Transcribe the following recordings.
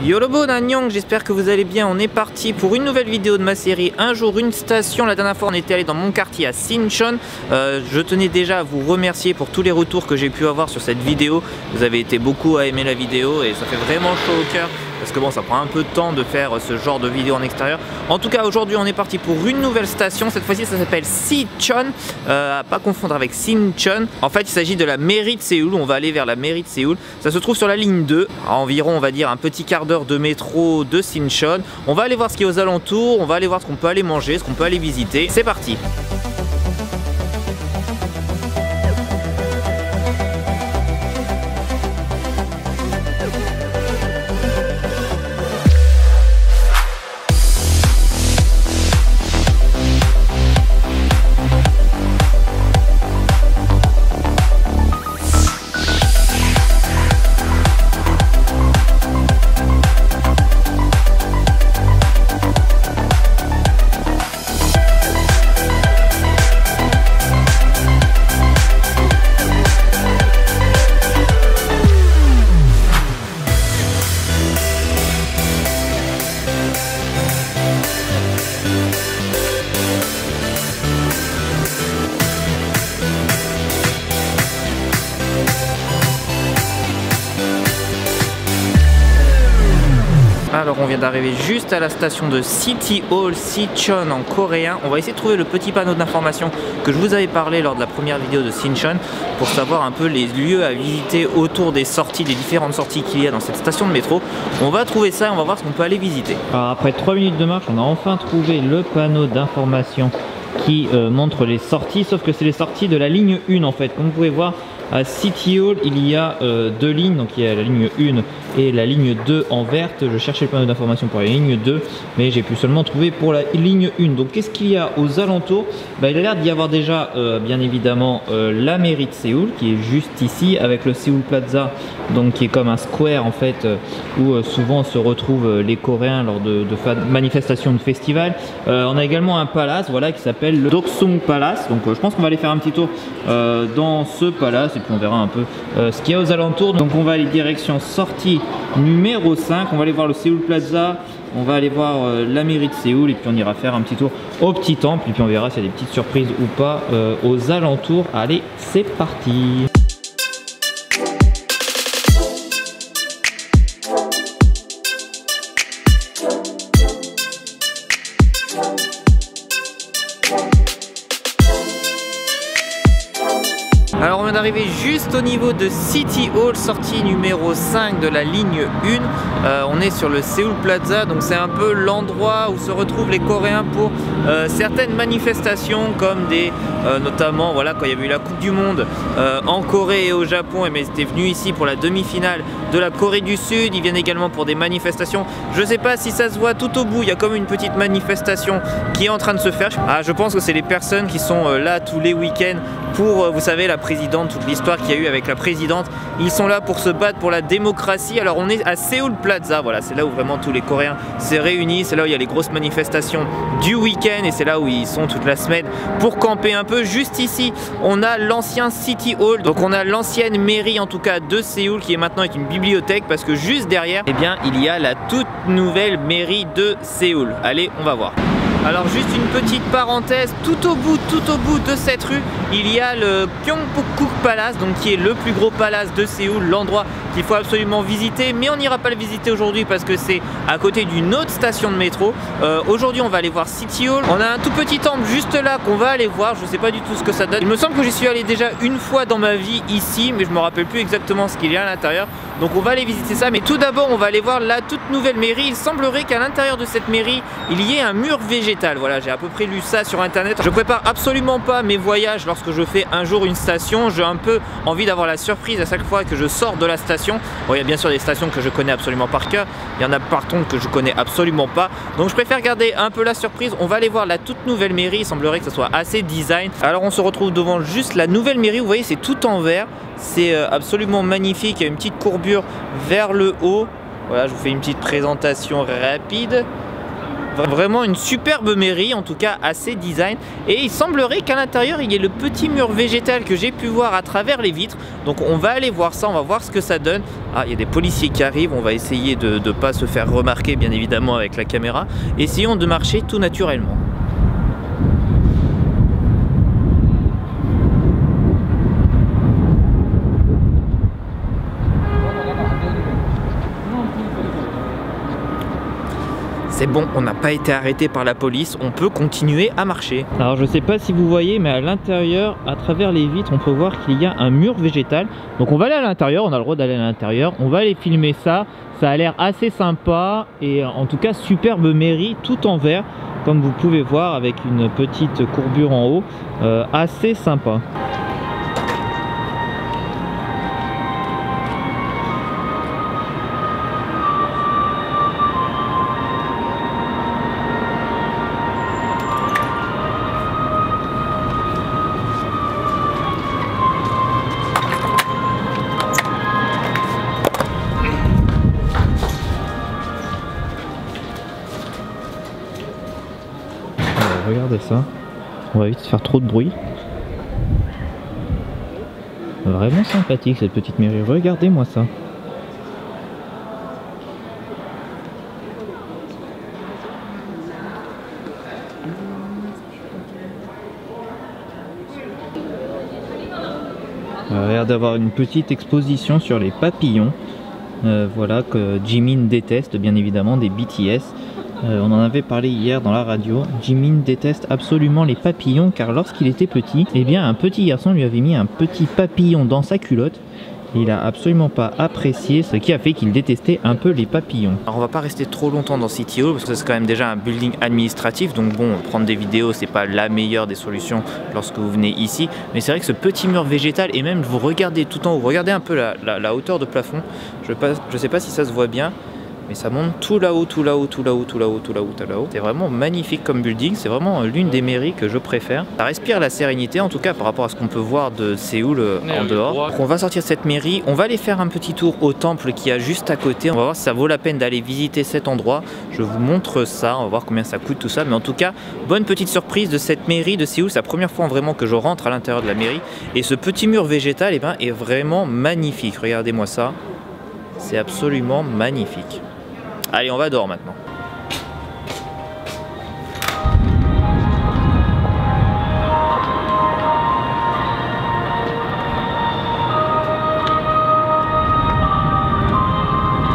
Yolobo Nanyang, j'espère que vous allez bien. On est parti pour une nouvelle vidéo de ma série Un jour une station. La dernière fois on était allé dans mon quartier à Sinchon. Je tenais déjà à vous remercier pour tous les retours que j'ai pu avoir sur cette vidéo. Vous avez été beaucoup à aimer la vidéo et ça fait vraiment chaud au cœur. Parce que bon, ça prend un peu de temps de faire ce genre de vidéo en extérieur. En tout cas, aujourd'hui, on est parti pour une nouvelle station. Cette fois-ci, ça s'appelle Sichon, à pas confondre avec Sinchon. En fait, il s'agit de la mairie de Séoul. On va aller vers la mairie de Séoul. Ça se trouve sur la ligne 2, à environ, on va dire, un petit quart d'heure de métro de Sinchon. On va aller voir ce qui est aux alentours. On va aller voir ce qu'on peut aller manger, ce qu'on peut aller visiter. C'est parti! Alors on vient d'arriver juste à la station de City Hall Sichon en coréen. On va essayer de trouver le petit panneau d'information que je vous avais parlé lors de la première vidéo de Sinchon pour savoir un peu les lieux à visiter autour des sorties, des différentes sorties qu'il y a dans cette station de métro. On va trouver ça et on va voir ce qu'on peut aller visiter. Alors après 3 minutes de marche, on a enfin trouvé le panneau d'information qui montre les sorties, sauf que c'est les sorties de la ligne 1 en fait. Comme vous pouvez voir, à City Hall, il y a deux lignes, donc il y a la ligne 1 et la ligne 2 en verte. Je cherchais le panneau d'information pour la ligne 2, mais j'ai pu seulement trouver pour la ligne 1. Donc qu'est-ce qu'il y a aux alentours? Il a l'air d'y avoir déjà, bien évidemment, la mairie de Séoul, qui est juste ici, avec le Seoul Plaza, donc qui est comme un square en fait, où souvent se retrouvent les Coréens lors de manifestations, de festivals. On a également un palace, voilà, qui s'appelle le Doksung Palace. Donc je pense qu'on va aller faire un petit tour dans ce palace. Et puis on verra un peu ce qu'il y a aux alentours. Donc on va aller direction sortie numéro 5, on va aller voir le Seoul Plaza, on va aller voir la mairie de Séoul et puis on ira faire un petit tour au petit temple et puis on verra s'il y a des petites surprises ou pas aux alentours. Allez, c'est parti! Alors on vient d'arriver juste au niveau de City Hall, sortie numéro 5 de la ligne 1. On est sur le Seoul Plaza, donc c'est un peu l'endroit où se retrouvent les Coréens pour certaines manifestations comme des, notamment voilà, quand il y avait eu la Coupe du Monde en Corée et au Japon, mais ils étaient venus ici pour la demi-finale de la Corée du Sud. Ils viennent également pour des manifestations. Je sais pas si ça se voit tout au bout, il y a comme une petite manifestation qui est en train de se faire. Ah, je pense que c'est les personnes qui sont là tous les week-ends pour, vous savez, la présidente, toute l'histoire qu'il y a eu avec la présidente. Ils sont là pour se battre pour la démocratie. Alors on est à Seoul Plaza, voilà, c'est là où vraiment tous les Coréens se réunissent, c'est là où il y a les grosses manifestations du week-end et c'est là où ils sont toute la semaine pour camper un peu. Juste ici, on a l'ancien City Hall, donc on a l'ancienne mairie en tout cas de Séoul qui est maintenant une bibliothèque parce que juste derrière, eh bien, il y a la toute nouvelle mairie de Séoul. Allez, on va voir. Alors juste une petite parenthèse, tout au bout de cette rue, il y a le Gyeongbokgung Palace, donc qui est le plus gros palace de Séoul, l'endroit qu'il faut absolument visiter, mais on n'ira pas le visiter aujourd'hui parce que c'est à côté d'une autre station de métro. Aujourd'hui on va aller voir City Hall. On a un tout petit temple juste là qu'on va aller voir, je sais pas du tout ce que ça donne. Il me semble que j'y suis allé déjà une fois dans ma vie ici, mais je me rappelle plus exactement ce qu'il y a à l'intérieur. Donc on va aller visiter ça, mais tout d'abord on va aller voir la toute nouvelle mairie. Il semblerait qu'à l'intérieur de cette mairie, il y ait un mur végétal. Voilà, j'ai à peu près lu ça sur internet. Je prépare absolument pas mes voyages lorsque je fais un jour une station. J'ai un peu envie d'avoir la surprise à chaque fois que je sors de la station. Bon, il y a bien sûr des stations que je connais absolument par cœur. Il y en a par contre que je connais absolument pas. Donc je préfère garder un peu la surprise. On va aller voir la toute nouvelle mairie. Il semblerait que ce soit assez design. Alors on se retrouve devant juste la nouvelle mairie. Vous voyez, c'est tout en vert. C'est absolument magnifique. Il y a une petite courbure vers le haut. Voilà, je vous fais une petite présentation rapide. Vraiment une superbe mairie, en tout cas assez design. Et il semblerait qu'à l'intérieur il y ait le petit mur végétal que j'ai pu voir à travers les vitres. Donc on va aller voir ça, on va voir ce que ça donne. Ah, il y a des policiers qui arrivent, on va essayer de ne pas se faire remarquer bien évidemment avec la caméra. Essayons de marcher tout naturellement. C'est bon, on n'a pas été arrêté par la police, on peut continuer à marcher. Alors je sais pas si vous voyez, mais à l'intérieur, à travers les vitres, on peut voir qu'il y a un mur végétal. Donc on va aller à l'intérieur, on a le droit d'aller à l'intérieur, on va aller filmer ça. Ça a l'air assez sympa et en tout cas superbe mairie tout en vert, comme vous pouvez voir avec une petite courbure en haut, assez sympa. Regardez ça, on va vite se faire trop de bruit. Vraiment sympathique cette petite mairie, regardez-moi ça. On a l'air d'avoir une petite exposition sur les papillons. Voilà que Jimin déteste bien évidemment, des BTS. On en avait parlé hier dans la radio. Jimin déteste absolument les papillons car lorsqu'il était petit, eh bien un petit garçon lui avait mis un petit papillon dans sa culotte. Il a absolument pas apprécié, ce qui a fait qu'il détestait un peu les papillons. Alors on va pas rester trop longtemps dans City Hall parce que c'est quand même déjà un building administratif, donc bon, prendre des vidéos c'est pas la meilleure des solutions lorsque vous venez ici, mais c'est vrai que ce petit mur végétal, et même vous regardez tout en haut, vous regardez un peu la hauteur de plafond, je sais pas si ça se voit bien, mais ça monte tout là-haut, tout là-haut, tout là-haut, tout là-haut, tout là-haut, tout là-haut. C'est vraiment magnifique comme building, c'est vraiment l'une des mairies que je préfère. Ça respire la sérénité, en tout cas par rapport à ce qu'on peut voir de Séoul en dehors. Donc on va sortir de cette mairie, on va aller faire un petit tour au temple qui y a juste à côté. On va voir si ça vaut la peine d'aller visiter cet endroit. Je vous montre ça, on va voir combien ça coûte tout ça. Mais en tout cas, bonne petite surprise de cette mairie de Séoul. C'est la première fois vraiment que je rentre à l'intérieur de la mairie. Et ce petit mur végétal, eh ben, est vraiment magnifique. Regardez-moi ça, c'est absolument magnifique. Allez, on va dehors maintenant.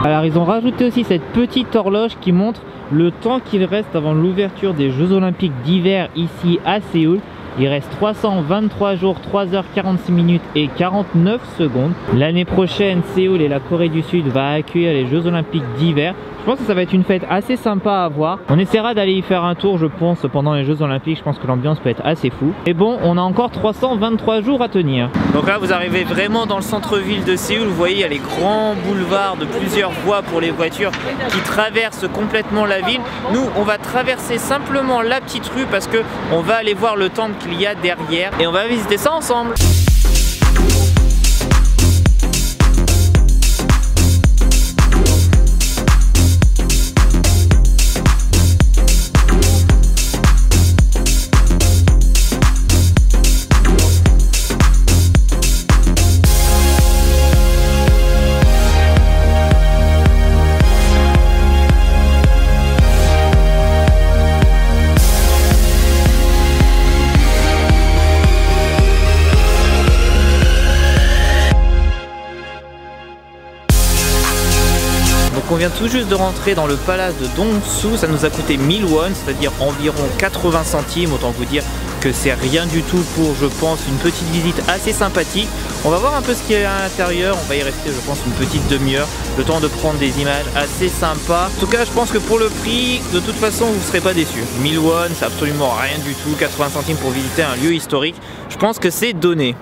Alors ils ont rajouté aussi cette petite horloge qui montre le temps qu'il reste avant l'ouverture des Jeux Olympiques d'hiver ici à Séoul. Il reste 323 jours, 3h46 minutes et 49 secondes. L'année prochaine, Séoul et la Corée du Sud va accueillir les Jeux Olympiques d'hiver. Je pense que ça va être une fête assez sympa à voir. On essaiera d'aller y faire un tour, je pense, pendant les Jeux Olympiques. Je pense que l'ambiance peut être assez fou. Et bon, on a encore 323 jours à tenir. Donc là, vous arrivez vraiment dans le centre-ville de Séoul. Vous voyez, il y a les grands boulevards de plusieurs voies pour les voitures qui traversent complètement la ville. Nous, on va traverser simplement la petite rue parce que on va aller voir le temple qu'il y a derrière. Et on va visiter ça ensemble. On vient tout juste de rentrer dans le palace de Dongsu, ça nous a coûté 1000 won, c'est-à-dire environ 80 centimes, autant vous dire que c'est rien du tout pour, je pense, une petite visite assez sympathique. On va voir un peu ce qu'il y a à l'intérieur, on va y rester, je pense, une petite demi-heure, le temps de prendre des images assez sympas. En tout cas, je pense que pour le prix, de toute façon, vous ne serez pas déçus. 1000 won, c'est absolument rien du tout, 80 centimes pour visiter un lieu historique, je pense que c'est donné.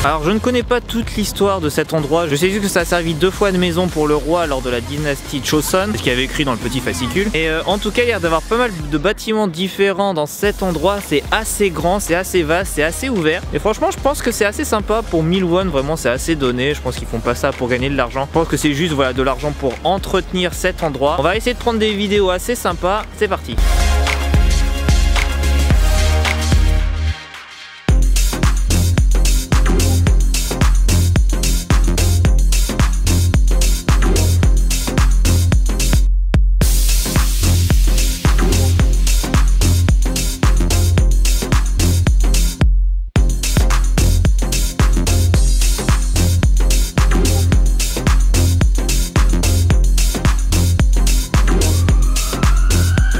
Alors je ne connais pas toute l'histoire de cet endroit, je sais juste que ça a servi 2 fois de maison pour le roi lors de la dynastie Joseon, ce qu'il y avait écrit dans le petit fascicule. Et en tout cas il y a d'avoir pas mal de bâtiments différents dans cet endroit, c'est assez grand, c'est assez vaste, c'est assez ouvert. Et franchement je pense que c'est assez sympa pour 1000 won, vraiment c'est assez donné, je pense qu'ils font pas ça pour gagner de l'argent. Je pense que c'est juste voilà, de l'argent pour entretenir cet endroit. On va essayer de prendre des vidéos assez sympas, c'est parti.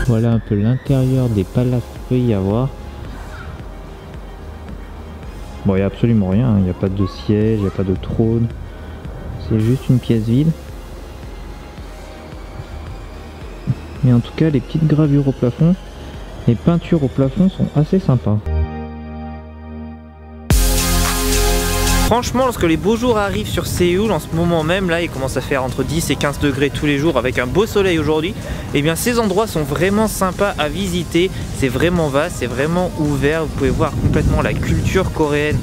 Voilà un peu l'intérieur des palaces qu'il peut y avoir. Bon, il n'y a absolument rien, hein. Il n'y a pas de siège, il n'y a pas de trône. C'est juste une pièce vide. Mais en tout cas, les petites gravures au plafond, les peintures au plafond sont assez sympas. Franchement, lorsque les beaux jours arrivent sur Séoul, en ce moment même, là, il commence à faire entre 10 et 15 degrés tous les jours avec un beau soleil aujourd'hui, et bien ces endroits sont vraiment sympas à visiter. C'est vraiment vaste, c'est vraiment ouvert. Vous pouvez voir complètement la culture coréenne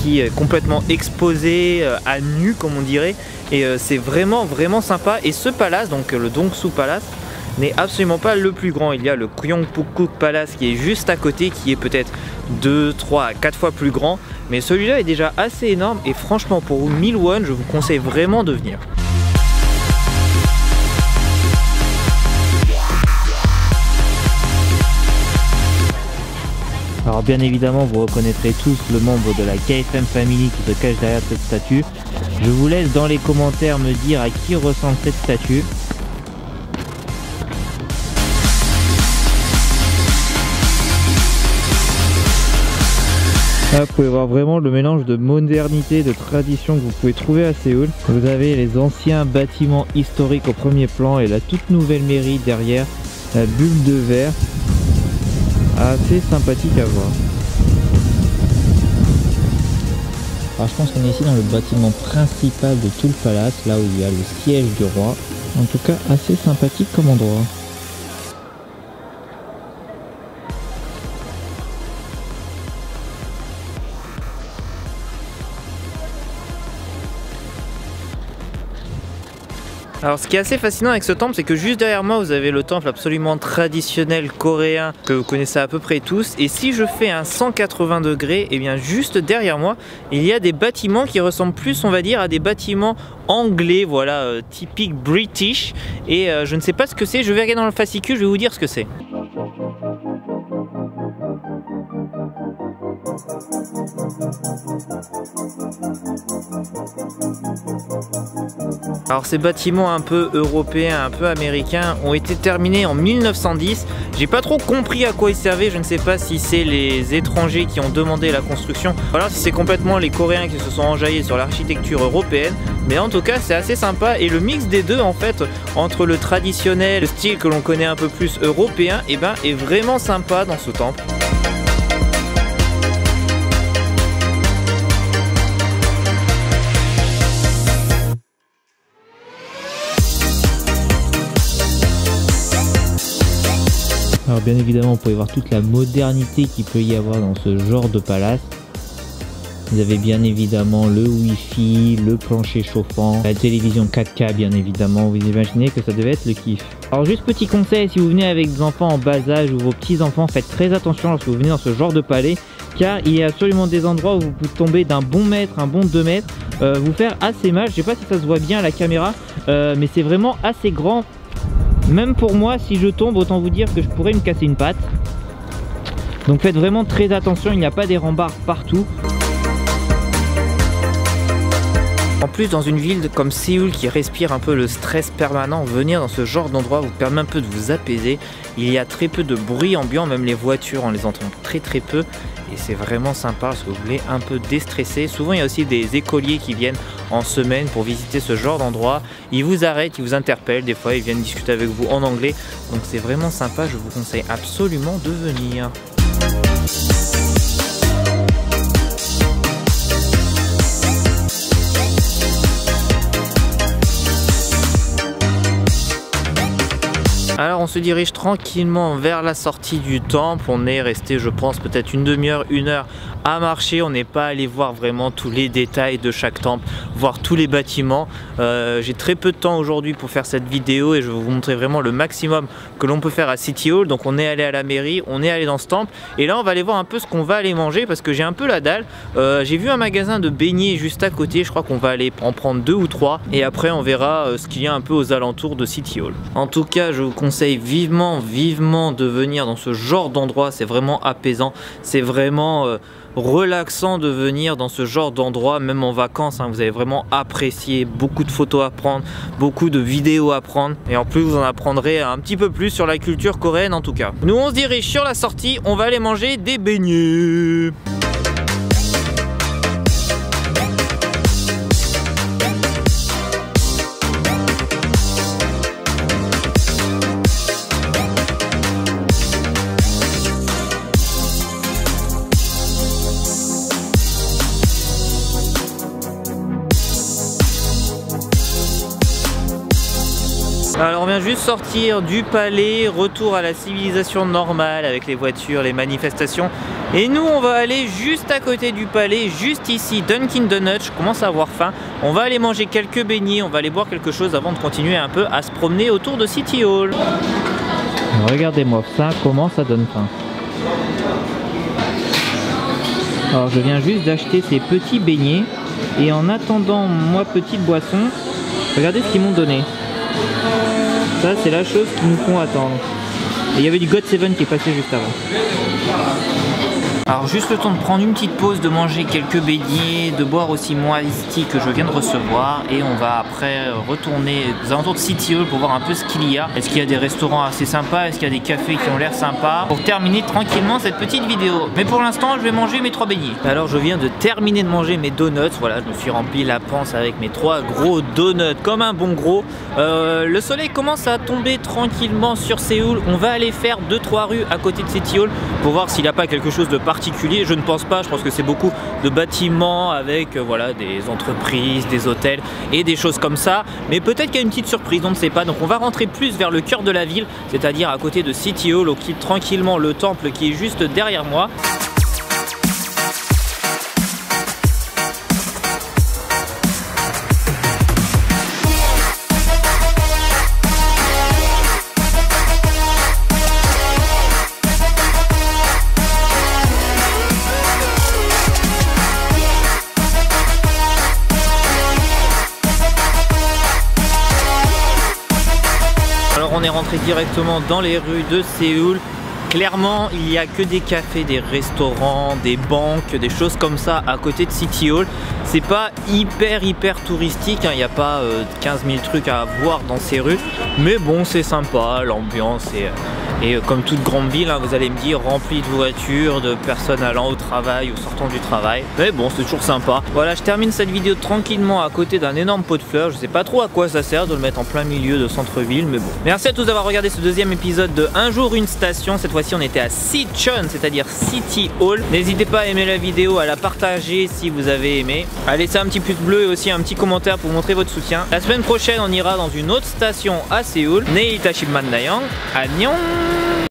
qui est complètement exposée à nu, comme on dirait, et c'est vraiment sympa. Et ce palace, donc le Dongsu Palace, n'est absolument pas le plus grand. Il y a le Gyeongbokgung Palace qui est juste à côté, qui est peut-être 2, 3 à 4 fois plus grand. Mais celui-là est déjà assez énorme et franchement pour 1000 won, je vous conseille vraiment de venir. Alors bien évidemment vous reconnaîtrez tous le membre de la KFM Family qui se cache derrière cette statue. Je vous laisse dans les commentaires me dire à qui ressemble cette statue. Là, vous pouvez voir vraiment le mélange de modernité, de tradition que vous pouvez trouver à Séoul. Vous avez les anciens bâtiments historiques au premier plan et la toute nouvelle mairie derrière, la bulle de verre, assez sympathique à voir. Alors je pense qu'on est ici dans le bâtiment principal de tout le palace, là où il y a le siège du roi. En tout cas assez sympathique comme endroit. Alors ce qui est assez fascinant avec ce temple, c'est que juste derrière moi vous avez le temple absolument traditionnel coréen que vous connaissez à peu près tous, et si je fais un 180 degrés, et bien juste derrière moi il y a des bâtiments qui ressemblent plus, on va dire, à des bâtiments anglais, voilà, typiques British, et je ne sais pas ce que c'est, je vais regarder dans le fascicule, je vais vous dire ce que c'est. Alors ces bâtiments un peu européens, un peu américains ont été terminés en 1910. J'ai pas trop compris à quoi ils servaient, je ne sais pas si c'est les étrangers qui ont demandé la construction, ou alors si c'est complètement les Coréens qui se sont enjaillés sur l'architecture européenne. Mais en tout cas c'est assez sympa, et le mix des deux en fait, entre le traditionnel, le style que l'on connaît un peu plus européen, et ben est vraiment sympa dans ce temple. Alors bien évidemment vous pouvez voir toute la modernité qu'il peut y avoir dans ce genre de palace. Vous avez bien évidemment le wifi, le plancher chauffant, la télévision 4K bien évidemment. Vous imaginez que ça devait être le kiff. Alors juste petit conseil, si vous venez avec des enfants en bas âge ou vos petits enfants, faites très attention lorsque vous venez dans ce genre de palais, car il y a absolument des endroits où vous pouvez tomber d'un bon mètre, un bon 2 mètres, vous faire assez mal. Je sais pas si ça se voit bien à la caméra, mais c'est vraiment assez grand. Même pour moi, si je tombe, autant vous dire que je pourrais me casser une patte. Donc faites vraiment très attention, il n'y a pas des rambardes partout. En plus, dans une ville comme Séoul qui respire un peu le stress permanent, venir dans ce genre d'endroit vous permet un peu de vous apaiser. Il y a très peu de bruit ambiant, même les voitures on les entend très peu, et c'est vraiment sympa parce que vous voulez un peu déstresser. Souvent il y a aussi des écoliers qui viennent en semaine pour visiter ce genre d'endroit. Ils vous arrêtent, ils vous interpellent, des fois ils viennent discuter avec vous en anglais, donc c'est vraiment sympa, je vous conseille absolument de venir. on se dirige tranquillement vers la sortie du temple. On est resté, je pense, peut-être une demi-heure, une heure à marcher. On n'est pas allé voir vraiment tous les détails de chaque temple, voir tous les bâtiments. J'ai très peu de temps aujourd'hui pour faire cette vidéo et je vais vous montrer vraiment le maximum que l'on peut faire à City Hall. Donc on est allé à la mairie, on est allé dans ce temple et là on va aller voir un peu ce qu'on va aller manger parce que j'ai un peu la dalle. J'ai vu un magasin de beignets juste à côté, je crois qu'on va aller en prendre 2 ou 3 et après on verra ce qu'il y a un peu aux alentours de City Hall. En tout cas, je vous conseille vivement de venir dans ce genre d'endroit. C'est vraiment apaisant, c'est vraiment relaxant de venir dans ce genre d'endroit, même en vacances, hein. Vous allez vraiment apprécier, beaucoup de photos à prendre, beaucoup de vidéos à prendre et en plus vous en apprendrez un petit peu plus sur la culture coréenne en tout cas. Nous on se dirige sur la sortie, on va aller manger des beignets. Alors on vient juste sortir du palais, retour à la civilisation normale avec les voitures, les manifestations. Et nous on va aller juste à côté du palais, juste ici, Dunkin Donuts. Je commence à avoir faim. On va aller manger quelques beignets, on va aller boire quelque chose avant de continuer un peu à se promener autour de City Hall. Regardez-moi ça, comment ça donne faim. Alors je viens juste d'acheter ces petits beignets et en attendant moi petite boisson, regardez ce qu'ils m'ont donné. Ça c'est la chose qu'ils nous font attendre. Et il y avait du GOT7 qui est passé juste avant. Alors juste le temps de prendre une petite pause, de manger quelques beignets, de boire aussi mon iced tea que je viens de recevoir et on va après retourner aux alentours de City Hall pour voir un peu ce qu'il y a. Est-ce qu'il y a des restaurants assez sympas, est-ce qu'il y a des cafés qui ont l'air sympas, pour terminer tranquillement cette petite vidéo. Mais pour l'instant je vais manger mes 3 beignets. Alors je viens de terminer de manger mes donuts, voilà, je me suis rempli la panse avec mes 3 gros donuts comme un bon gros. Le soleil commence à tomber tranquillement sur Séoul, on va aller faire 2-3 rues à côté de City Hall pour voir s'il n'y a pas quelque chose de particulier. Je ne pense pas, je pense que c'est beaucoup de bâtiments avec voilà, des entreprises, des hôtels et des choses comme ça. Mais peut-être qu'il y a une petite surprise, on ne sait pas. Donc on va rentrer plus vers le cœur de la ville, c'est-à-dire à côté de City Hall. On quitte tranquillement le temple qui est juste derrière moi. On est rentré directement dans les rues de Séoul. Clairement, il n'y a que des cafés, des restaurants, des banques, des choses comme ça à côté de City Hall. C'est pas hyper touristique, hein. Il n'y a pas 15 000 trucs à voir dans ces rues. Mais bon, c'est sympa, l'ambiance et comme toute grande ville, hein, vous allez me dire, remplie de voitures, de personnes allant au travail ou sortant du travail. Mais bon, c'est toujours sympa. Voilà, je termine cette vidéo tranquillement à côté d'un énorme pot de fleurs. Je sais pas trop à quoi ça sert de le mettre en plein milieu de centre-ville, mais bon. Merci à tous d'avoir regardé ce deuxième épisode de Un jour une station. Cette fois-ci, on était à Sicheon, c'est-à-dire City Hall. N'hésitez pas à aimer la vidéo, à la partager si vous avez aimé, à laisser un petit pouce bleu et aussi un petit commentaire pour montrer votre soutien. La semaine prochaine, on ira dans une autre station à Séoul. Neil Tashibman Dayang. Annyeong.